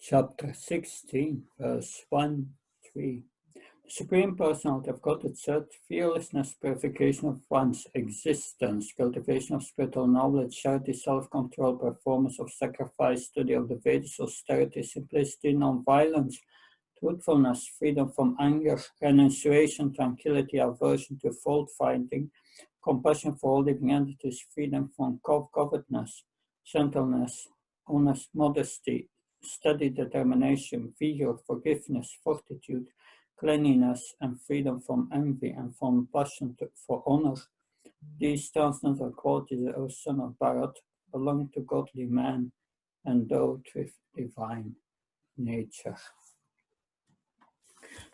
Chapter 16, verse 1-3. The Supreme Personality of Godhead said, fearlessness, purification of one's existence, cultivation of spiritual knowledge, charity, self-control, performance of sacrifice, study of the Vedas, austerity, simplicity, non-violence, truthfulness, freedom from anger, renunciation, tranquility, aversion to fault-finding, compassion for all living entities, freedom from covetousness, gentleness, honest modesty, steady determination, vigor, forgiveness, fortitude, cleanliness, and freedom from envy and from passion for honor. These transcendental qualities, O son of Bharat, belong to godly man, endowed with divine nature.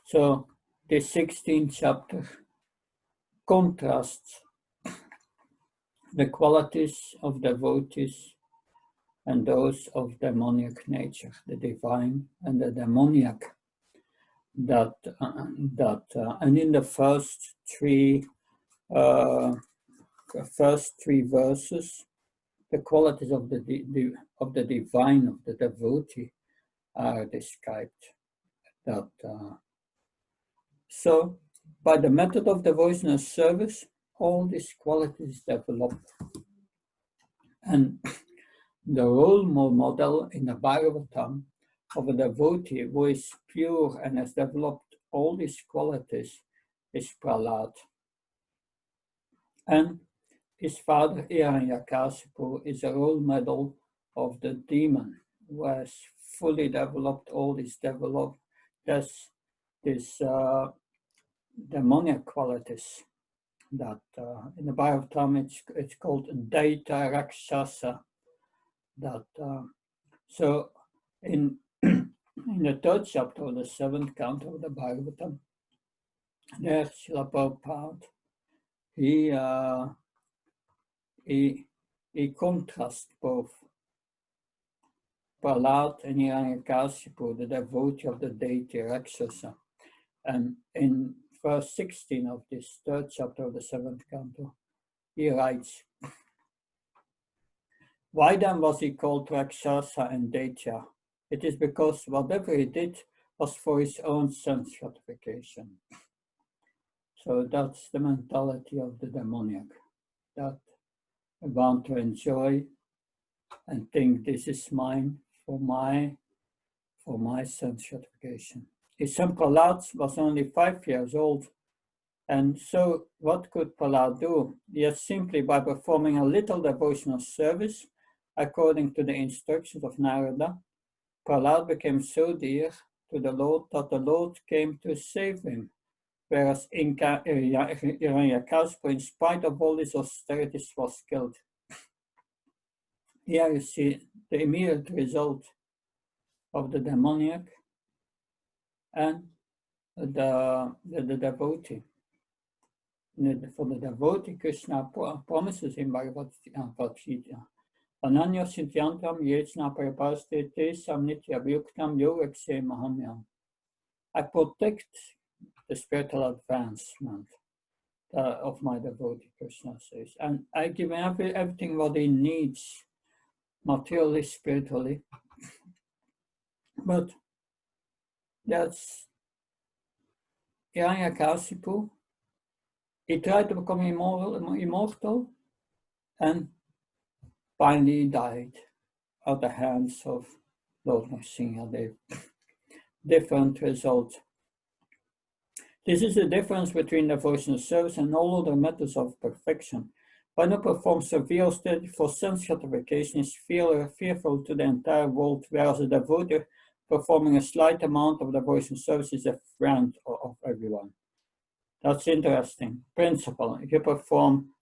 So, this 16th chapter contrasts the qualities of devotees and those of demoniac nature, the divine and the demoniac. And in the first three verses, the qualities of the divine, of the devotee, are described. So, by the method of devotional service, all these qualities develop. And the role model in the Bhagavatam of a devotee who is pure and has developed all these qualities is Prahlad. And his father Hiranyakasipu is a role model of the demon who has fully developed all these demoniac qualities that in the Bhagavatam it's called Daitya-raksasa. So in the third chapter of the seventh canto of the Bhagavatam, there Srila Prabhupada, he contrasts both Prahlad and Hiranyakasipu, the devotee of the Daitya-raksasa. And in verse 16 of this third chapter of the seventh canto, he writes, why then was he called Rakshasa and Daitya? It is because whatever he did was for his own sense gratification. So that's the mentality of the demoniac, that I want to enjoy and think this is mine for my sense gratification. His son Prahlad was only 5 years old, and so what could Prahlad do? Yet simply by performing a little devotional service, according to the instructions of Narada, Prahlad became so dear to the Lord that the Lord came to save him, whereas Hiranyakasipu, in spite of all his austerities, was killed. Here you see the immediate result of the demoniac and the devotee. For the devotee, Krishna promises him Bhagavad Gita, Ananya Sintyantam Yechna Parapaste Te Samnitya Vyuktam Yogakse Mahamyam. I protect the spiritual advancement of my devotee, Krishna says, and I give him everything what he needs, materially, spiritually. But that's Hiranyakasipu. He tried to become immortal and finally died at the hands of Lord Nrsimhadev. Different result. This is the difference between devotional service and all other methods of perfection. One who performs severe austerity for sense gratification is fearful to the entire world, whereas a devotee performing a slight amount of devotional service is a friend of everyone. That's interesting. Principle. If you perform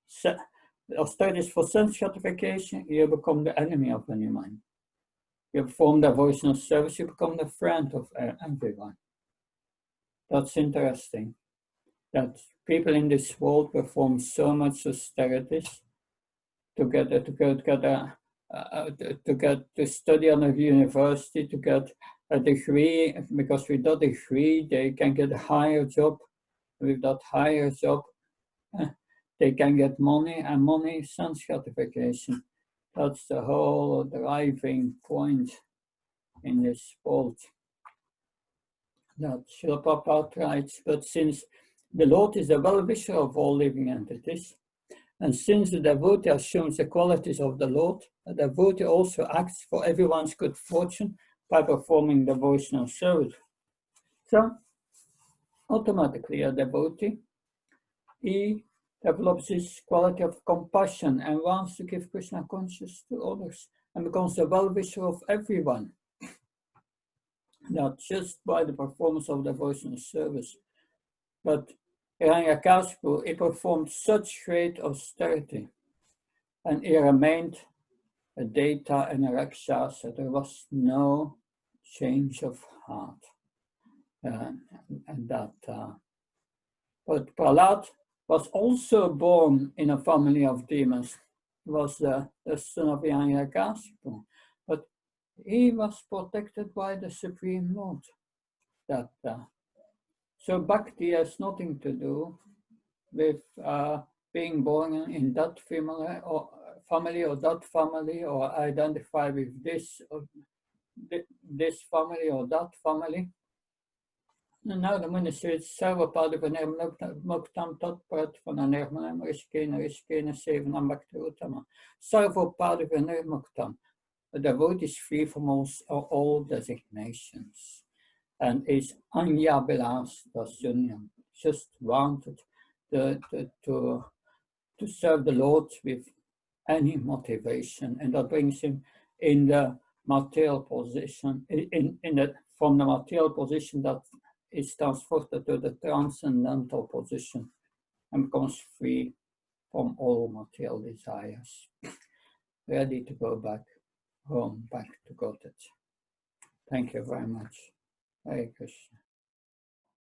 austerities for sense gratification, you become the enemy of anyone. You perform devotional service, you become the friend of everyone. That's interesting. That people in this world perform so much austerities to study on a university, to get a degree, because with that degree they can get a higher job. With that higher job, they can get money, and money is sense gratification. That's the whole driving point in this world. That Srila Prabhupada writes, but since the Lord is the well-wisher of all living entities, and since the devotee assumes the qualities of the Lord, the devotee also acts for everyone's good fortune by performing devotional service. So, automatically a devotee, he develops this quality of compassion and wants to give Krishna consciousness to others and becomes the well-wisher of everyone. Not just by the performance of devotional service, but Hiranyakashipu, he performed such great austerity, and he remained a Daitya and a Rakshasa. There was no change of heart. But Prahlad was also born in a family of demons. He was the son of Hiranyakashipu, but he was protected by the Supreme Lord. So Bhakti has nothing to do with being born in that family or that family, or identify with this family or that family. Nou, dan moet je steeds Sarvapadi van Nirmuktam Tatprat van Nirmanam Rishkena Sevanam Bhakti Uttama. Sarvapadi van Nirmuktam. The devotee is free from all designations. And is Anya Bilas Dasunyam. Just wanted to serve the Lord with any motivation, and that brings him in the material position, from the material position that is transferred to the transcendental position and becomes free from all material desires, ready to go back home, back to Godhead. Thank you very much. Hare Krishna.